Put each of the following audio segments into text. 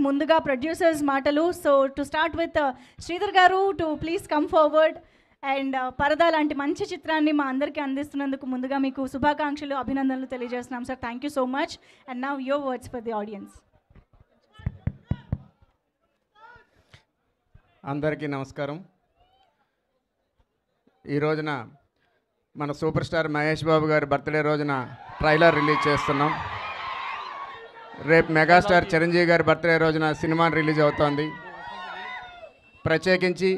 ముందుగా ప్రొడ్యూసర్స్ మాటలు. So to start with Sridhar garu to please come forward and Paradha లాంటి మంచి చిత్రాన్ని మా అందరికీ అందిస్తున్నందుకు ముందుగా మీకు శుభాకాంక్షలు, అభినందనలు తెలియజేస్తున్నాం sir. Thank you so much. And now your words for the audience. అందరికీ నమస్కారం. ఈ రోజున మన సూపర్ స్టార్ మహేష్ బాబు గారి బర్త్డే రోజున ట్రైలర్ రిలీజ్ చేస్తున్నాం. రేపు మెగాస్టార్ చిరంజీవి గారి బర్త్డే రోజున సినిమా రిలీజ్ అవుతోంది. ప్రత్యేకించి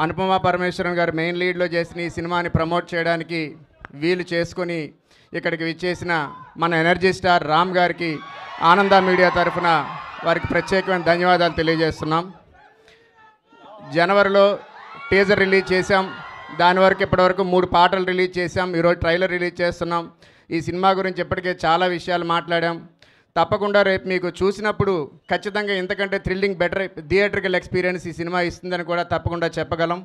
అనుపమ పరమేశ్వరన్ గారు మెయిన్ లీడ్లో చేసిన ఈ సినిమాని ప్రమోట్ చేయడానికి వీలు చేసుకొని ఇక్కడికి విచ్చేసిన మన ఎనర్జీ స్టార్ రామ్ గారికి ఆనంద మీడియా తరఫున వారికి ప్రత్యేకమైన ధన్యవాదాలు తెలియజేస్తున్నాం. జనవరిలో టీజర్ రిలీజ్ చేశాం. దాని వరకు ఇప్పటివరకు 3 పాటలు రిలీజ్ చేశాం. ఈరోజు ట్రైలర్ రిలీజ్ చేస్తున్నాం. ఈ సినిమా గురించి ఇప్పటికే చాలా విషయాలు మాట్లాడాం. తప్పకుండా రేపు మీకు చూసినప్పుడు ఖచ్చితంగా ఇంతకంటే థ్రిల్లింగ్ బెటర్ థియేట్రికల్ ఎక్స్పీరియన్స్ ఈ సినిమా ఇస్తుందని కూడా తప్పకుండా చెప్పగలం.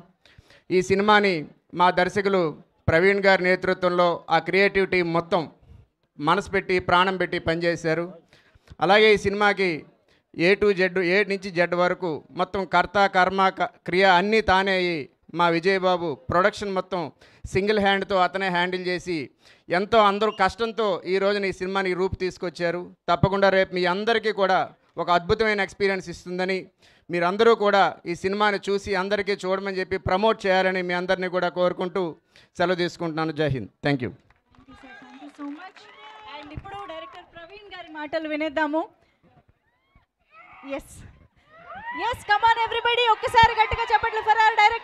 ఈ సినిమాని మా దర్శకులు ప్రవీణ్ గారి నేతృత్వంలో ఆ క్రియేటివ్ టీం మొత్తం మనసు పెట్టి ప్రాణం పెట్టి పనిచేశారు. అలాగే ఈ సినిమాకి ఏ నుంచి జెడ్ వరకు మొత్తం కర్త కర్మ క్రియ అన్నీ తానే మా విజయబాబు ప్రొడక్షన్ మొత్తం సింగిల్ హ్యాండ్తో అతనే హ్యాండిల్ చేసి ఎంతో అందరూ కష్టంతో ఈ రోజున ఈ సినిమాని రూపు తీసుకొచ్చారు. తప్పకుండా రేపు మీ అందరికీ కూడా ఒక అద్భుతమైన ఎక్స్పీరియన్స్ ఇస్తుందని, మీరందరూ కూడా ఈ సినిమాని చూసి అందరికీ చూడమని చెప్పి ప్రమోట్ చేయాలని మీ అందరినీ కూడా కోరుకుంటూ సెలవు తీసుకుంటున్నాను. జై Hind. Thank you. So much. And ఇప్పుడు డైరెక్టర్ ప్రవీణ్ గారి మాటలు వినేద్దాము. ఎస్, కమ్ ఆన్ ఎవ్రీబడి, ఒక్కసారి గట్టిగా చెప్పట్లు ఫర్ అవర్ డైరెక్టర్.